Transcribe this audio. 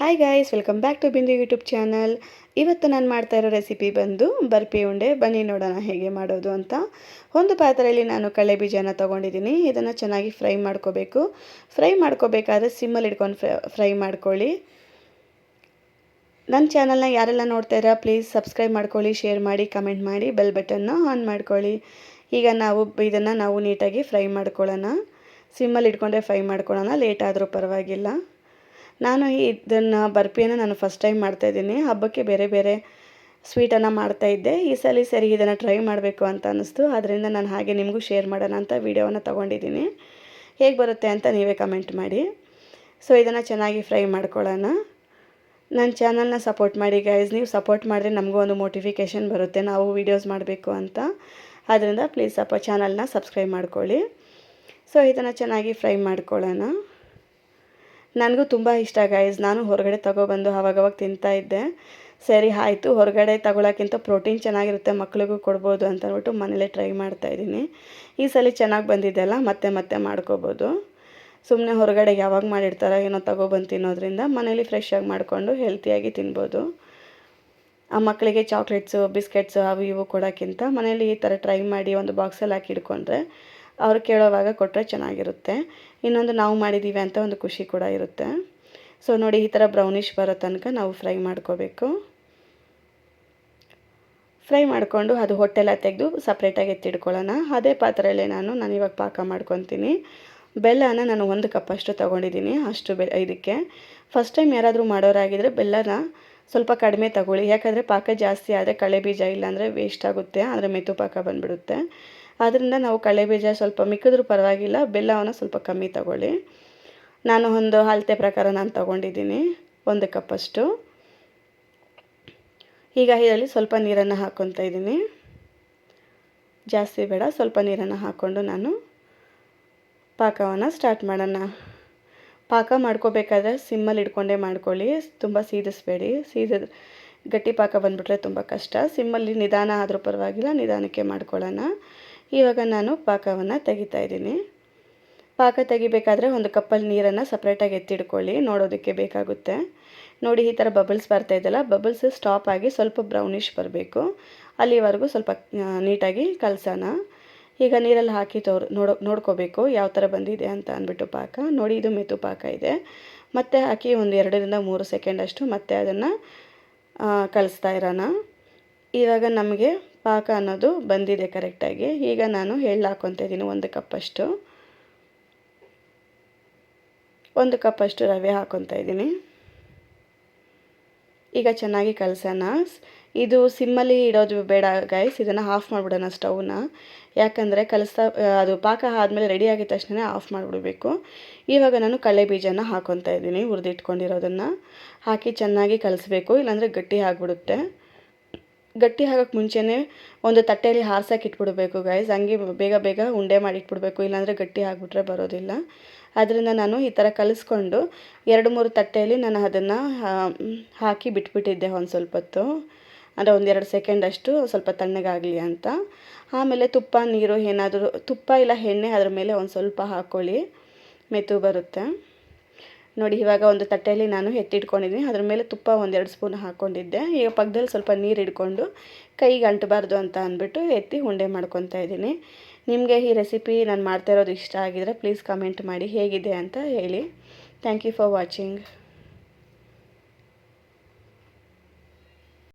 Hi guys, welcome back to Bindu YouTube channel. ಇವತ್ತು ನಾನು ಮಾಡ್ತಾ ಇರೋ ರೆಸಿಪಿ ಬಂದು ಬರ್ಫಿ ಉಂಡೆ. ಬನ್ನಿ ನೋಡೋಣ ಹೇಗೆ ಮಾಡೋದು ಅಂತ. ಒಂದು ಪಾತ್ರೆಯಲ್ಲಿ ನಾನು ಕಡಲೆ ಬೀಜನ ತೊಗೊಂಡಿದ್ದೀನಿ. ಇದನ್ನು ಚೆನ್ನಾಗಿ ಫ್ರೈ ಮಾಡ್ಕೋಬೇಕು. ಫ್ರೈ ಮಾಡ್ಕೋಬೇಕಾದ್ರೆ ಸಿಮ್ಮಲ್ಲಿ ಇಟ್ಕೊಂಡು ಫ್ರೈ ಮಾಡ್ಕೊಳ್ಳಿ. ನನ್ನ ಚಾನಲ್ನ ಯಾರೆಲ್ಲ ನೋಡ್ತಾ ಇದ್ದೀರಾ ಪ್ಲೀಸ್ ಸಬ್ಸ್ಕ್ರೈಬ್ ಮಾಡ್ಕೊಳ್ಳಿ, ಶೇರ್ ಮಾಡಿ, ಕಮೆಂಟ್ ಮಾಡಿ, ಬೆಲ್ ಬಟನ್ನ ಆನ್ ಮಾಡ್ಕೊಳ್ಳಿ. ಈಗ ಇದನ್ನು ನೀಟಾಗಿ ಫ್ರೈ ಮಾಡ್ಕೊಳ್ಳೋಣ. ಸಿಮ್ಮಲ್ಲಿ ಇಟ್ಕೊಂಡೆ ಫ್ರೈ ಮಾಡ್ಕೊಳ್ಳೋಣ, ಲೇಟ್ ಆದರೂ ಪರವಾಗಿಲ್ಲ. ನಾನು ಬರ್ಫಿಯನ್ನು ನಾನು ಫಸ್ಟ್ ಟೈಮ್ ಮಾಡ್ತಾಯಿದ್ದೀನಿ. ಹಬ್ಬಕ್ಕೆ ಬೇರೆ ಬೇರೆ ಸ್ವೀಟನ್ನು ಮಾಡ್ತಾಯಿದ್ದೆ. ಈ ಸರಿ ಇದನ್ನು ಟ್ರೈ ಮಾಡಬೇಕು ಅಂತ ಅನ್ನಿಸ್ತು. ಅದರಿಂದ ನಾನು ಹಾಗೆ ನಿಮಗೂ ಶೇರ್ ಮಾಡೋಣ ಅಂತ ವೀಡಿಯೋವನ್ನು ತೊಗೊಂಡಿದ್ದೀನಿ. ಹೇಗೆ ಬರುತ್ತೆ ಅಂತ ನೀವೇ ಕಮೆಂಟ್ ಮಾಡಿ. ಸೊ ಇದನ್ನು ಚೆನ್ನಾಗಿ ಫ್ರೈ ಮಾಡ್ಕೊಳ್ಳೋಣ. ನನ್ನ ಚಾನಲ್ನ ಸಪೋರ್ಟ್ ಮಾಡಿ ಗೈಸ್. ನೀವು ಸಪೋರ್ಟ್ ಮಾಡಿದ್ರೆ ನಮಗೂ ಒಂದು ಮೋಟಿಫಿಕೇಷನ್ ಬರುತ್ತೆ ನಾವು ವೀಡಿಯೋಸ್ ಮಾಡಬೇಕು ಅಂತ. ಆದ್ದರಿಂದ ಪ್ಲೀಸ್ ಚಾನಲ್ನ ಸಬ್ಸ್ಕ್ರೈಬ್ ಮಾಡ್ಕೊಳ್ಳಿ. ಸೊ ಇದನ್ನು ಚೆನ್ನಾಗಿ ಫ್ರೈ ಮಾಡ್ಕೊಳ್ಳೋಣ. ನನಗೂ ತುಂಬ ಇಷ್ಟ ಗೈಸ್. ನಾನು ಹೊರಗಡೆ ತೊಗೊಬಂದು ಆವಾಗವಾಗ ತಿಂತಾಯಿದ್ದೆ. ಸರಿ ಆಯಿತು, ಹೊರಗಡೆ ತಗೊಳ್ಳೋಕ್ಕಿಂತ ಪ್ರೋಟೀನ್ ಚೆನ್ನಾಗಿರುತ್ತೆ, ಮಕ್ಳಿಗೂ ಕೊಡ್ಬೋದು ಅಂತ ಅಂದ್ಬಿಟ್ಟು ಮನೇಲೇ ಟ್ರೈ ಮಾಡ್ತಾಯಿದ್ದೀನಿ. ಈ ಸಲ ಚೆನ್ನಾಗಿ ಬಂದಿದ್ದೆಲ್ಲ ಮತ್ತೆ ಮಾಡ್ಕೋಬೋದು. ಸುಮ್ಮನೆ ಹೊರಗಡೆ ಯಾವಾಗ ಮಾಡಿರ್ತಾರೋ ಏನೋ ತೊಗೊಬಂದು ತಿನ್ನೋದ್ರಿಂದ ಮನೇಲಿ ಫ್ರೆಶ್ಶಾಗಿ ಮಾಡಿಕೊಂಡು ಹೆಲ್ತಿಯಾಗಿ ತಿನ್ಬೋದು. ಆ ಮಕ್ಕಳಿಗೆ ಚಾಕ್ಲೇಟ್ಸು, ಬಿಸ್ಕೆಟ್ಸು ಅವು ಇವು ಕೊಡೋಕ್ಕಿಂತ ಮನೇಲಿ ಈ ಥರ ಟ್ರೈ ಮಾಡಿ ಒಂದು ಬಾಕ್ಸಲ್ಲಿ ಹಾಕಿ ಇಟ್ಕೊಂಡ್ರೆ ಅವ್ರು ಕೇಳೋವಾಗ ಕೊಟ್ಟರೆ ಚೆನ್ನಾಗಿರುತ್ತೆ. ಇನ್ನೊಂದು ನಾವು ಮಾಡಿದ್ದೀವಿ ಅಂತ ಒಂದು ಖುಷಿ ಕೂಡ ಇರುತ್ತೆ. ಸೊ ನೋಡಿ, ಈ ಥರ ಬ್ರೌನಿಷ್ ಬರೋ ತನಕ ನಾವು ಫ್ರೈ ಮಾಡ್ಕೋಬೇಕು. ಫ್ರೈ ಮಾಡಿಕೊಂಡು ಅದು ಹೊಟ್ಟೆಲ್ಲ ತೆಗೆದು ಸಪ್ರೇಟಾಗಿ ಎತ್ತಿಡ್ಕೊಳ್ಳೋಣ. ಅದೇ ಪಾತ್ರೆಯಲ್ಲೇ ನಾನು ಇವಾಗ ಪಾಕ ಮಾಡ್ಕೊತೀನಿ. ಬೆಲ್ಲನ ನಾನು 1 ಕಪ್ಪಷ್ಟು ತೊಗೊಂಡಿದ್ದೀನಿ. ಇದಕ್ಕೆ ಫಸ್ಟ್ ಟೈಮ್ ಯಾರಾದರೂ ಮಾಡೋರಾಗಿದ್ದರೆ ಬೆಲ್ಲನ ಸ್ವಲ್ಪ ಕಡಿಮೆ ತಗೊಳ್ಳಿ. ಯಾಕಂದರೆ ಪಾಕ ಜಾಸ್ತಿ ಆದರೆ ಕಡಲೆ ಬೀಜ ಇಲ್ಲಾಂದರೆ ವೇಸ್ಟ್ ಆಗುತ್ತೆ, ಅಂದರೆ ಮೆತು ಪಾಕ ಬಂದುಬಿಡುತ್ತೆ. ಆದ್ದರಿಂದ ನಾವು ಕಡಲೆ ಬೀಜ ಸ್ವಲ್ಪ ಮಿಕ್ಕಿದ್ರೂ ಪರವಾಗಿಲ್ಲ, ಬೆಲ್ಲವನ್ನು ಸ್ವಲ್ಪ ಕಮ್ಮಿ ತಗೊಳ್ಳಿ. ನಾನು ಒಂದು ಅಳತೆ ಪ್ರಕಾರ ನಾನು ತೊಗೊಂಡಿದ್ದೀನಿ 1 ಕಪ್ಪಷ್ಟು. ಈಗ ಇದರಲ್ಲಿ ಸ್ವಲ್ಪ ನೀರನ್ನು ಹಾಕ್ಕೊತಾ ಇದ್ದೀನಿ. ಜಾಸ್ತಿ ಬೇಡ, ಸ್ವಲ್ಪ ನೀರನ್ನು ಹಾಕ್ಕೊಂಡು ನಾನು ಪಾಕವನ್ನು ಸ್ಟಾರ್ಟ್ ಮಾಡೋಣ. ಪಾಕ ಮಾಡ್ಕೋಬೇಕಾದ್ರೆ ಸಿಮ್ಮಲ್ಲಿ ಇಟ್ಕೊಂಡೇ ಮಾಡ್ಕೊಳ್ಳಿ, ತುಂಬ ಸೀದಿಸ್ಬೇಡಿ. ಗಟ್ಟಿ ಪಾಕ ಬಂದುಬಿಟ್ರೆ ತುಂಬ ಕಷ್ಟ. ಸಿಮ್ಮಲ್ಲಿ ನಿಧಾನ ಆದರೂ ಪರವಾಗಿಲ್ಲ, ನಿಧಾನಕ್ಕೆ ಮಾಡ್ಕೊಳ್ಳೋಣ. ಇವಾಗ ನಾನು ಪಾಕವನ್ನು ತೆಗಿತಾ ಇದ್ದೀನಿ. ಪಾಕ ತೆಗಿಬೇಕಾದ್ರೆ 1 ಕಪ್ಪಲ್ಲಿ ನೀರನ್ನು ಸಪ್ರೇಟಾಗಿ ಎತ್ತಿಡ್ಕೊಳ್ಳಿ, ನೋಡೋದಕ್ಕೆ ಬೇಕಾಗುತ್ತೆ. ನೋಡಿ, ಈ ಥರ ಬಬಲ್ಸ್ ಬರ್ತಾಯಿದ್ದಲ್ಲ, ಬಬಲ್ಸ್ ಸ್ಟಾಪ್ ಆಗಿ ಸ್ವಲ್ಪ ಬ್ರೌನಿಷ್ ಬರಬೇಕು. ಅಲ್ಲಿವರೆಗೂ ಸ್ವಲ್ಪ ನೀಟಾಗಿ ಕಲಸೋಣ. ಈಗ ನೀರಲ್ಲಿ ಹಾಕಿ ನೋಡ್ಕೋಬೇಕು ಯಾವ ಥರ ಬಂದಿದೆ ಅಂತ ಅಂದ್ಬಿಟ್ಟು ಪಾಕ. ನೋಡಿ, ಇದು ಮೆತು ಪಾಕ ಇದೆ. ಮತ್ತೆ ಹಾಕಿ ಒಂದು 2 ರಿಂದ 3 ಸೆಕೆಂಡಷ್ಟು ಮತ್ತೆ ಅದನ್ನು ಕಲಿಸ್ತಾ ಇರೋಣ. ಇವಾಗ ನಮಗೆ ಪಾಕ ಅನ್ನೋದು ಬಂದಿದೆ ಕರೆಕ್ಟಾಗಿ. ಈಗ ನಾನು ಎಳ್ಳು ಹಾಕ್ಕೊತಾ ಇದ್ದೀನಿ 1 ಕಪ್ಪಷ್ಟು. 1 ಕಪ್ಪಷ್ಟು ರವೆ ಹಾಕ್ಕೊತಾ ಇದ್ದೀನಿ. ಈಗ ಚೆನ್ನಾಗಿ ಕಲಸೋಣ. ಇದು ಸಿಮ್ಮಲ್ಲಿ ಇಡೋದು ಬೇಡ ಗೈಸ್, ಇದನ್ನು ಆಫ್ ಮಾಡಿಬಿಡೋಣ ಸ್ಟವ್ನ. ಯಾಕಂದರೆ ಅದು ಪಾಕ ಆದಮೇಲೆ ರೆಡಿ ಆಗಿದ ತಕ್ಷಣ ಆಫ್ ಮಾಡಿಬಿಡಬೇಕು. ಇವಾಗ ನಾನು ಕಡಲೆ ಬೀಜನ ಹಾಕ್ಕೊತಾ ಇದ್ದೀನಿ, ಹುರಿದಿಟ್ಕೊಂಡಿರೋದನ್ನು ಹಾಕಿ ಚೆನ್ನಾಗಿ ಕಲಿಸ್ಬೇಕು, ಇಲ್ಲಾಂದರೆ ಗಟ್ಟಿ ಆಗಿಬಿಡುತ್ತೆ. ಗಟ್ಟಿ ಆಗೋಕ್ಕೆ ಮುಂಚೆನೇ ಒಂದು ತಟ್ಟೆಯಲ್ಲಿ ಹಾರ್ಸೋಕೆ ಇಟ್ಬಿಡಬೇಕು ಗೈಸ್. ಹಂಗೆ ಬೇಗ ಉಂಡೆ ಮಾಡಿ ಇಟ್ಬಿಡ್ಬೇಕು, ಇಲ್ಲಾಂದರೆ ಗಟ್ಟಿ ಆಗಿಬಿಟ್ರೆ ಬರೋದಿಲ್ಲ. ಅದರಿಂದ ನಾನು ಈ ಥರ ಕಲಿಸ್ಕೊಂಡು 2-3 ತಟ್ಟೆಯಲ್ಲಿ ನಾನು ಅದನ್ನು ಹಾಕಿ ಬಿಟ್ಬಿಟ್ಟಿದ್ದೆ ಒಂದು ಸ್ವಲ್ಪ ಹೊತ್ತು, ಅಂದರೆ 1-2 ಸೆಕೆಂಡಷ್ಟು ಸ್ವಲ್ಪ ತಣ್ಣಗಾಗಲಿ ಅಂತ. ಆಮೇಲೆ ತುಪ್ಪ, ನೀರು ಏನಾದರೂ, ತುಪ್ಪ ಇಲ್ಲ ಎಣ್ಣೆ ಅದ್ರ ಮೇಲೆ ಒಂದು ಸ್ವಲ್ಪ ಹಾಕ್ಕೊಳ್ಳಿ, ಮೆತು ಬರುತ್ತೆ. ನೋಡಿ, ಇವಾಗ ಒಂದು ತಟ್ಟೆಯಲ್ಲಿ ನಾನು ಎತ್ತಿಟ್ಕೊಂಡಿದ್ದೀನಿ, ಅದ್ರ ಮೇಲೆ ತುಪ್ಪ 1-2 ಸ್ಪೂನ್ ಹಾಕ್ಕೊಂಡಿದ್ದೆ. ಈಗ ಪಕ್ಕದಲ್ಲಿ ಸ್ವಲ್ಪ ನೀರು ಇಟ್ಕೊಂಡು ಕೈಗೆ ಅಂಟಬಾರ್ದು ಅಂತ ಅಂದ್ಬಿಟ್ಟು ಎತ್ತಿ ಉಂಡೆ ಮಾಡ್ಕೊತಾ ಇದ್ದೀನಿ. ನಿಮಗೆ ಈ ರೆಸಿಪಿ ನಾನು ಮಾಡ್ತಾ ಇರೋದು ಇಷ್ಟ ಆಗಿದರೆ ಪ್ಲೀಸ್ ಕಮೆಂಟ್ ಮಾಡಿ ಹೇಗಿದೆ ಅಂತ ಹೇಳಿ. Thank you for watching.